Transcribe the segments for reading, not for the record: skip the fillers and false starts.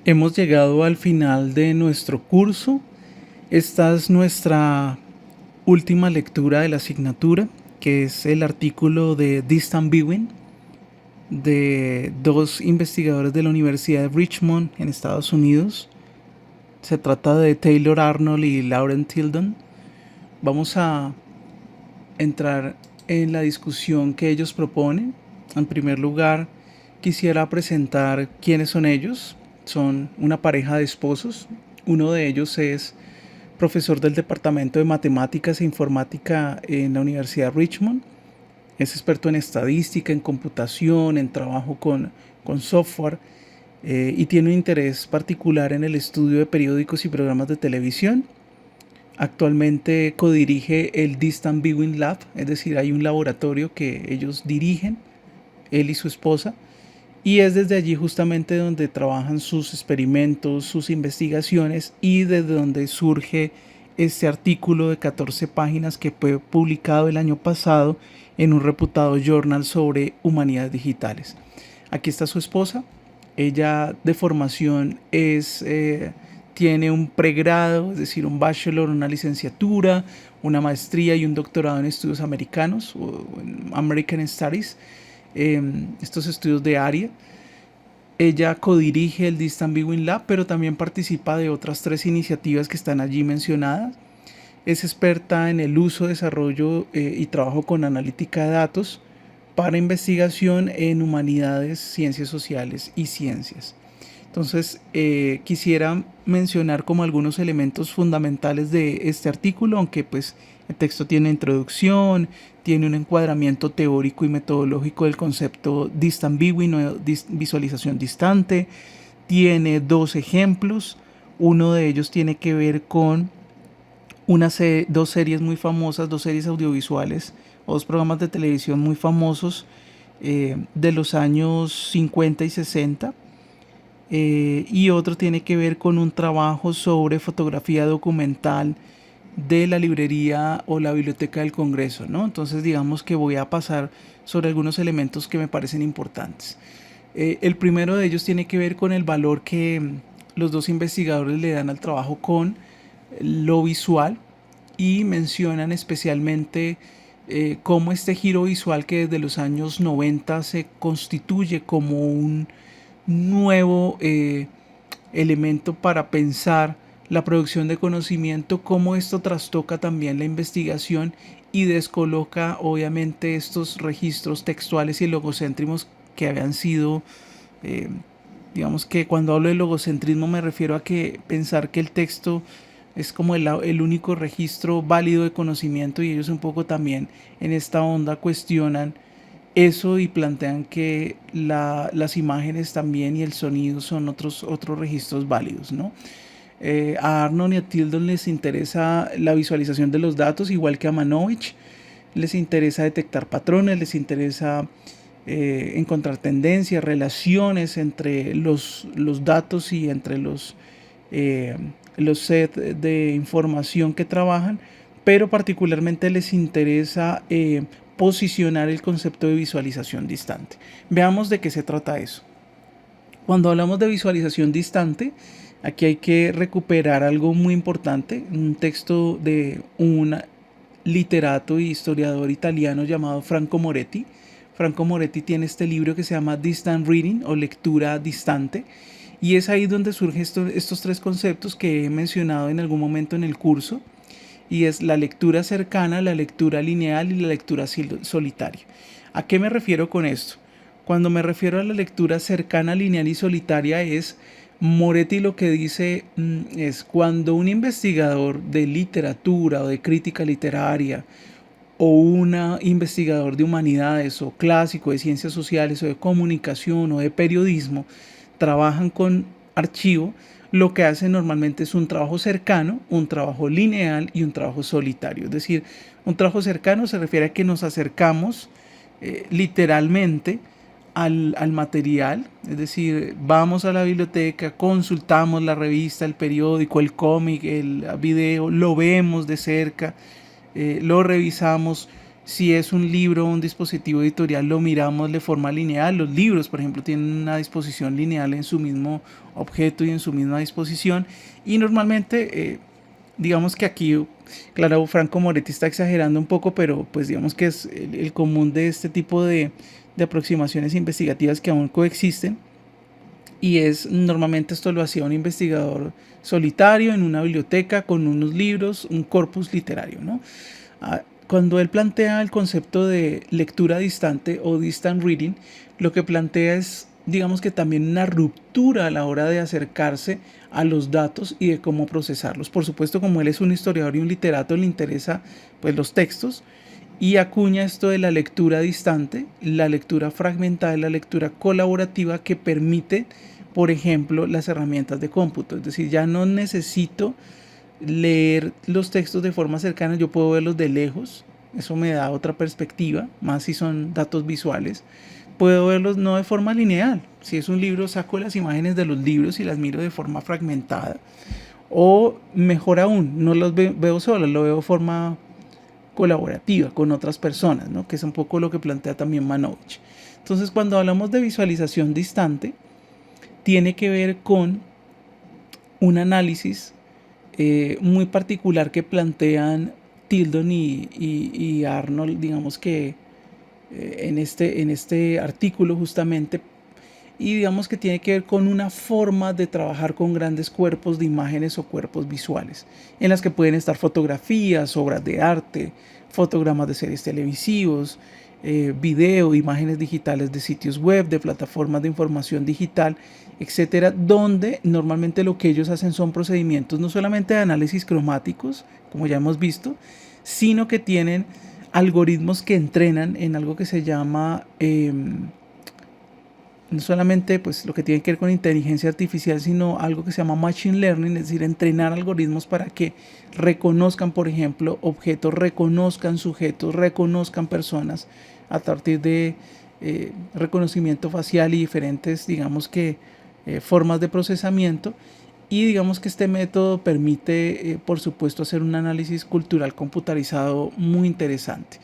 Hemos llegado al final de nuestro curso. Esta es nuestra última lectura de la asignatura, que es el artículo de Distant Viewing de dos investigadores de la Universidad de Richmond en Estados Unidos. Se trata de Taylor Arnold y Lauren Tilden. Vamos a entrar en la discusión que ellos proponen. En primer lugar, quisiera presentar quiénes son ellos. Son una pareja de esposos. Uno de ellos es profesor del Departamento de Matemáticas e Informática en la Universidad de Richmond. Es experto en estadística, en computación, en trabajo con software y tiene un interés particular en el estudio de periódicos y programas de televisión. Actualmente codirige el Distant Viewing Lab, es decir, hay un laboratorio que ellos dirigen, él y su esposa, y es desde allí justamente donde trabajan sus experimentos, sus investigaciones y desde donde surge este artículo de 14 páginas que fue publicado el año pasado en un reputado journal sobre humanidades digitales. Aquí está su esposa. Ella de formación tiene un pregrado, es decir, un bachelor, una licenciatura, una maestría y un doctorado en estudios americanos, o en American Studies, estos estudios de área. Ella codirige el Distant Viewing Lab, pero también participa de otras 3 iniciativas que están allí mencionadas. Es experta en el uso, desarrollo y trabajo con analítica de datos para investigación en humanidades, ciencias sociales y ciencias. Entonces, quisiera mencionar como algunos elementos fundamentales de este artículo, aunque pues el texto tiene introducción, tiene un encuadramiento teórico y metodológico del concepto Distant Viewing o visualización distante, tiene 2 ejemplos, uno de ellos tiene que ver con dos series muy famosas, 2 series audiovisuales o 2 programas de televisión muy famosos de los años 50 y 60. Y otro tiene que ver con un trabajo sobre fotografía documental de la librería o la biblioteca del Congreso, ¿no? Entonces digamos que voy a pasar sobre algunos elementos que me parecen importantes. El primero de ellos tiene que ver con el valor que los dos investigadores le dan al trabajo con lo visual y mencionan especialmente cómo este giro visual que desde los años 90 se constituye como un nuevo elemento para pensar la producción de conocimiento, cómo esto trastoca también la investigación y descoloca obviamente estos registros textuales y logocéntricos que habían sido, digamos que cuando hablo de logocentrismo me refiero a que pensar que el texto es como el único registro válido de conocimiento, y ellos un poco también en esta onda cuestionan eso y plantean que las imágenes también y el sonido son otros registros válidos, ¿no? A Arnold y a Tilden les interesa la visualización de los datos, igual que a Manovich. Les interesa detectar patrones, les interesa encontrar tendencias, relaciones entre los datos y entre los sets de información que trabajan, pero particularmente les interesa posicionar el concepto de visualización distante. Veamos de qué se trata eso. Cuando hablamos de visualización distante, aquí hay que recuperar algo muy importante, un texto de un literato y historiador italiano llamado Franco Moretti. Franco Moretti tiene este libro que se llama Distant Reading o lectura distante, y es ahí donde surgen estos 3 conceptos que he mencionado en algún momento en el curso, y es la lectura cercana, la lectura lineal y la lectura solitaria. ¿A qué me refiero con esto? Cuando me refiero a la lectura cercana, lineal y solitaria, es Moretti lo que dice es cuando un investigador de literatura o de crítica literaria o un investigador de humanidades o clásico de ciencias sociales o de comunicación o de periodismo trabajan con archivo, lo que hacen normalmente es un trabajo cercano, un trabajo lineal y un trabajo solitario. Es decir, un trabajo cercano se refiere a que nos acercamos literalmente al material, es decir, vamos a la biblioteca, consultamos la revista, el periódico, el cómic, el video, lo vemos de cerca, lo revisamos, Si es un libro o un dispositivo editorial, lo miramos de forma lineal. Los libros, por ejemplo, tienen una disposición lineal en su mismo objeto y en su misma disposición. Y normalmente, digamos que aquí, claro, Franco Moretti está exagerando un poco, pero pues digamos que es el común de este tipo de aproximaciones investigativas que aún coexisten. Y es normalmente esto lo hacía un investigador solitario en una biblioteca con unos libros, un corpus literario, ¿no? Cuando él plantea el concepto de lectura distante o distant reading, lo que plantea es, digamos que también una ruptura a la hora de acercarse a los datos y de cómo procesarlos. Por supuesto, como él es un historiador y un literato, le interesa pues los textos y acuña esto de la lectura distante, la lectura fragmentada, la lectura colaborativa que permite, por ejemplo, las herramientas de cómputo. Es decir, ya no necesito leer los textos de forma cercana, yo puedo verlos de lejos, eso me da otra perspectiva, más si son datos visuales. Puedo verlos no de forma lineal, si es un libro saco las imágenes de los libros y las miro de forma fragmentada, o mejor aún, no los veo solo, lo veo de forma colaborativa con otras personas, ¿no? Que es un poco lo que plantea también Manovich. Entonces, cuando hablamos de visualización distante, tiene que ver con un análisis muy particular que plantean Tildon y Arnold, digamos que en este artículo justamente, y digamos que tiene que ver con una forma de trabajar con grandes cuerpos de imágenes o cuerpos visuales, en las que pueden estar fotografías, obras de arte, fotogramas de series televisivos, video, imágenes digitales de sitios web, de plataformas de información digital, etcétera, donde normalmente lo que ellos hacen son procedimientos no solamente de análisis cromáticos, como ya hemos visto, sino que tienen algoritmos que entrenan en algo que se llama no solamente pues lo que tiene que ver con inteligencia artificial, sino algo que se llama machine learning, es decir, entrenar algoritmos para que reconozcan, por ejemplo, objetos, reconozcan sujetos, reconozcan personas a partir de reconocimiento facial y diferentes, digamos que, formas de procesamiento. Y digamos que este método permite, por supuesto, hacer un análisis cultural computarizado muy interesante.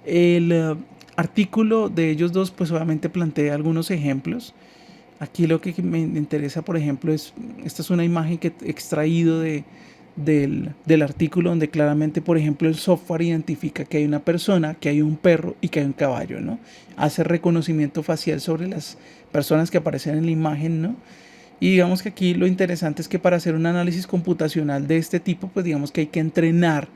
El artículo de ellos dos, pues obviamente plantea algunos ejemplos. Aquí lo que me interesa, por ejemplo, es, esta es una imagen que he extraído del artículo donde claramente, por ejemplo, el software identifica que hay una persona, que hay un perro y que hay un caballo, ¿no? Hace reconocimiento facial sobre las personas que aparecen en la imagen, ¿no? Y digamos que aquí lo interesante es que para hacer un análisis computacional de este tipo, pues digamos que hay que entrenar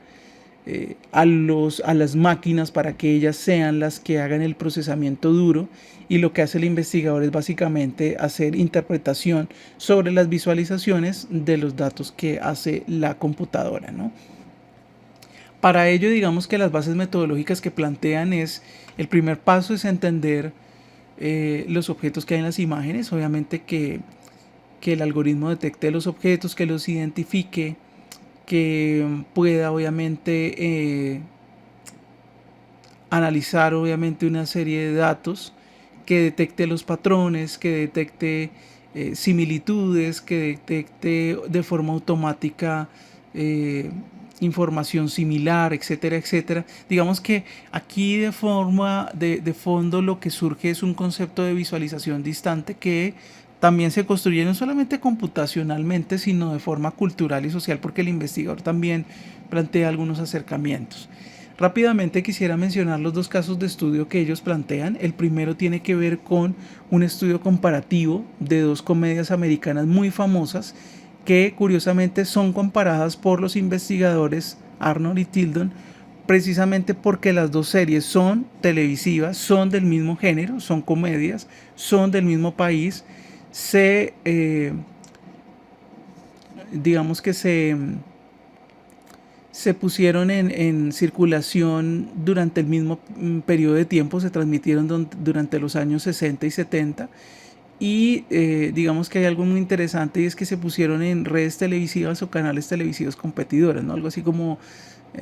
a las máquinas para que ellas sean las que hagan el procesamiento duro, y lo que hace el investigador es básicamente hacer interpretación sobre las visualizaciones de los datos que hace la computadora, ¿no? Para ello, digamos que las bases metodológicas que plantean es, el primer paso es entender los objetos que hay en las imágenes, obviamente que el algoritmo detecte los objetos, que los identifique, que pueda obviamente analizar obviamente una serie de datos, que detecte los patrones, que detecte similitudes, que detecte de forma automática información similar, etcétera, etcétera. Digamos que aquí de forma de fondo lo que surge es un concepto de visualización distante que también se construye no solamente computacionalmente, sino de forma cultural y social, porque el investigador también plantea algunos acercamientos. Rápidamente quisiera mencionar los dos casos de estudio que ellos plantean. El primero tiene que ver con un estudio comparativo de dos comedias americanas muy famosas que curiosamente son comparadas por los investigadores Arnold y Tildon, precisamente porque las dos series son televisivas, son del mismo género, son comedias, son del mismo país, digamos que se pusieron en circulación durante el mismo periodo de tiempo, se transmitieron durante los años 60 y 70, y digamos que hay algo muy interesante, y es que se pusieron en redes televisivas o canales televisivos competidores, ¿no? Algo así como,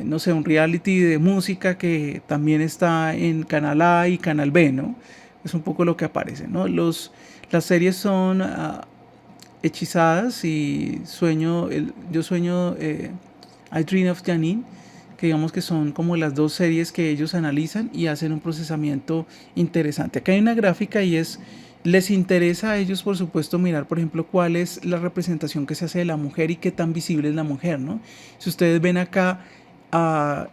no sé, un reality de música que también está en Canal A y Canal B, ¿no? Es un poco lo que aparece, ¿no? Las series son Hechizadas y yo sueño I Dream of Janine, que digamos que son como las dos series que ellos analizan y hacen un procesamiento interesante. Acá hay una gráfica y les interesa a ellos, por supuesto, mirar, por ejemplo, cuál es la representación que se hace de la mujer y qué tan visible es la mujer, ¿no? Si ustedes ven acá,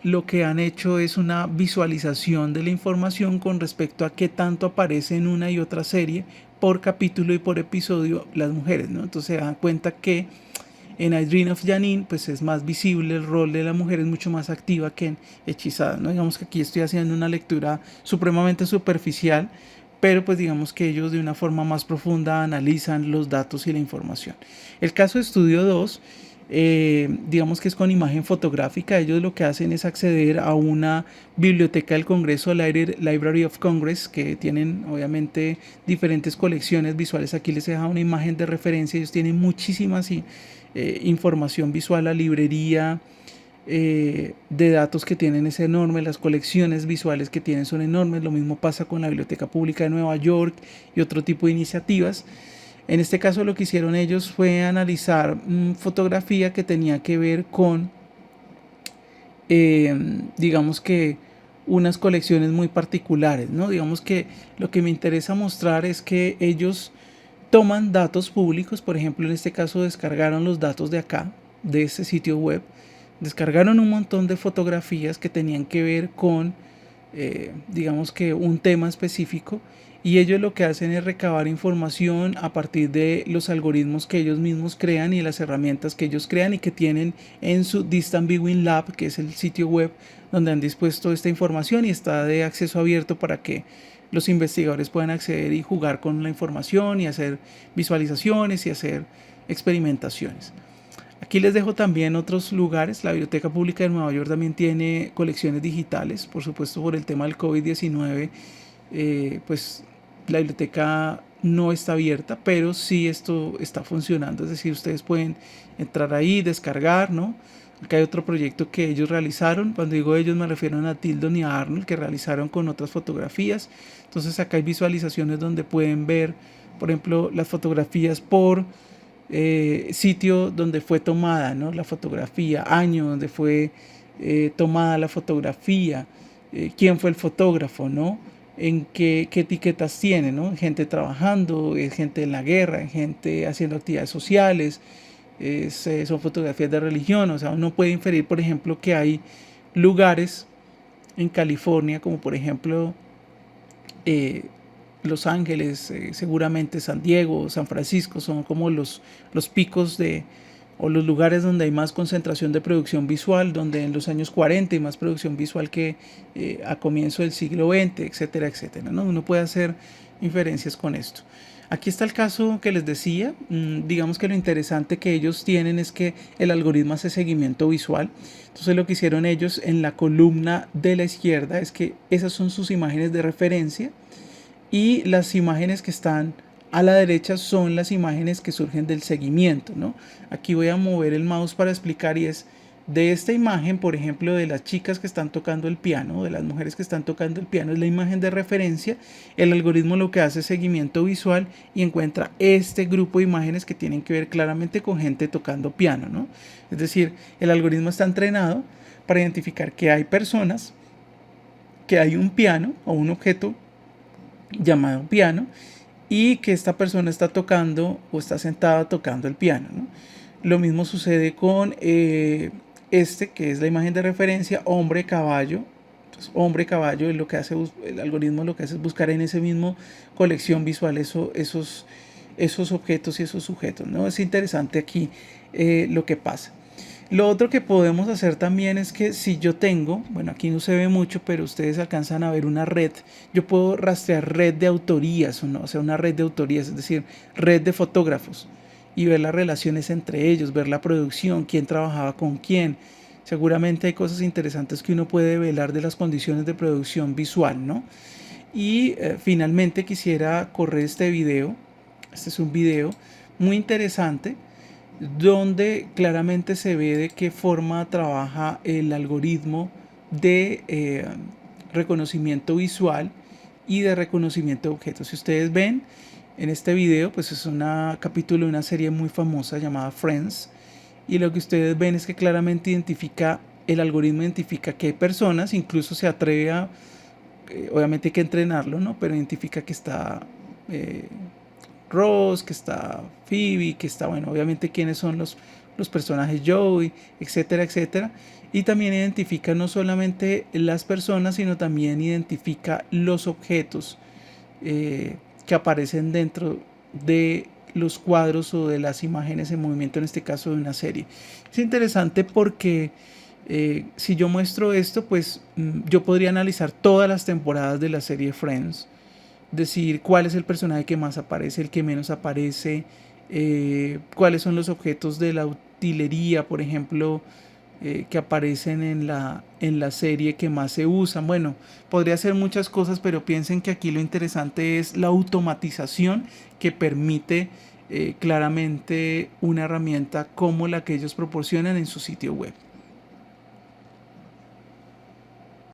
lo que han hecho es una visualización de la información con respecto a qué tanto aparece en una y otra serie por capítulo y por episodio las mujeres, ¿no? Entonces se dan cuenta que en I Dream of Janine pues es más visible, el rol de la mujer es mucho más activa que en Hechizada, ¿no? Digamos que aquí estoy haciendo una lectura supremamente superficial, pero pues digamos que ellos de una forma más profunda analizan los datos y la información. El caso de estudio 2, digamos que es con imagen fotográfica. Ellos lo que hacen es acceder a una biblioteca del Congreso, Library of Congress, que tienen obviamente diferentes colecciones visuales. Aquí les he dejado una imagen de referencia. Ellos tienen muchísimas información visual. La librería de datos que tienen es enorme, las colecciones visuales que tienen son enormes. Lo mismo pasa con la Biblioteca Pública de Nueva York y otro tipo de iniciativas. En este caso lo que hicieron ellos fue analizar fotografía que tenía que ver con, digamos que, unas colecciones muy particulares, ¿no? Digamos que lo que me interesa mostrar es que ellos toman datos públicos, por ejemplo, en este caso descargaron los datos de acá, de este sitio web, descargaron un montón de fotografías que tenían que ver con, digamos que un tema específico, y ellos lo que hacen es recabar información a partir de los algoritmos que ellos mismos crean y las herramientas que ellos crean y que tienen en su Distant Viewing Lab, que es el sitio web donde han dispuesto esta información y está de acceso abierto para que los investigadores puedan acceder y jugar con la información y hacer visualizaciones y hacer experimentaciones. Aquí les dejo también otros lugares. La Biblioteca Pública de Nueva York también tiene colecciones digitales. Por supuesto, por el tema del COVID-19, pues la biblioteca no está abierta, pero sí esto está funcionando. Es decir, ustedes pueden entrar ahí, descargar, ¿no? Acá hay otro proyecto que ellos realizaron. Cuando digo ellos me refiero a Tildon y a Arnold, que realizaron con otras fotografías. Entonces acá hay visualizaciones donde pueden ver, por ejemplo, las fotografías por sitio donde fue tomada, ¿no? La fotografía, año donde fue tomada la fotografía, quién fue el fotógrafo, ¿no? En qué etiquetas tiene, ¿no? Gente trabajando, gente en la guerra, gente haciendo actividades sociales, son fotografías de religión. O sea, uno puede inferir, por ejemplo, que hay lugares en California, como por ejemplo Los Ángeles, seguramente San Diego, San Francisco, son como los picos o los lugares donde hay más concentración de producción visual, donde en los años 40 hay más producción visual que a comienzo del siglo XX, etcétera, etcétera, ¿no? Uno puede hacer inferencias con esto. Aquí está el caso que les decía. Digamos que lo interesante que ellos tienen es que el algoritmo hace seguimiento visual. Entonces lo que hicieron ellos en la columna de la izquierda es que esas son sus imágenes de referencia y las imágenes que están a la derecha son las imágenes que surgen del seguimiento, ¿no? Aquí voy a mover el mouse para explicar, y es de esta imagen, por ejemplo, de las chicas que están tocando el piano, de las mujeres que están tocando el piano, es la imagen de referencia. El algoritmo lo que hace es seguimiento visual y encuentra este grupo de imágenes que tienen que ver claramente con gente tocando piano, ¿no? Es decir, el algoritmo está entrenado para identificar que hay personas, que hay un piano o un objeto llamado piano, y que esta persona está tocando o está sentada tocando el piano, ¿no? Lo mismo sucede con que es la imagen de referencia, hombre-caballo. Entonces, hombre-caballo es lo que hace, el algoritmo lo que hace es buscar en ese mismo colección visual esos objetos y esos sujetos, ¿no? Es interesante aquí lo que pasa. Lo otro que podemos hacer también es que si yo tengo, bueno, aquí no se ve mucho, pero ustedes alcanzan a ver una red, yo puedo rastrear red de autorías, ¿no? O sea, una red de autorías, es decir, red de fotógrafos, y ver las relaciones entre ellos, ver la producción, quién trabajaba con quién. Seguramente hay cosas interesantes que uno puede velar de las condiciones de producción visual, ¿no? Y finalmente quisiera correr este video. Este es un video muy interesante donde claramente se ve de qué forma trabaja el algoritmo de reconocimiento visual y de reconocimiento de objetos. Si ustedes ven en este video, pues es un capítulo de una serie muy famosa llamada Friends, y lo que ustedes ven es que claramente identifica el algoritmo identifica que hay personas, incluso se atreve a, obviamente hay que entrenarlo, ¿no? Pero identifica que está eh, Ross, que está Phoebe, que está, bueno, obviamente quiénes son los personajes Joey, etcétera, etcétera. Y también identifica no solamente las personas, sino también identifica los objetos que aparecen dentro de los cuadros o de las imágenes en movimiento, en este caso de una serie. Es interesante porque si yo muestro esto, pues yo podría analizar todas las temporadas de la serie Friends, decir cuál es el personaje que más aparece, el que menos aparece, cuáles son los objetos de la utilería, por ejemplo, que aparecen en la serie que más se usan. Bueno, podría ser muchas cosas, pero piensen que aquí lo interesante es la automatización que permite claramente una herramienta como la que ellos proporcionan en su sitio web.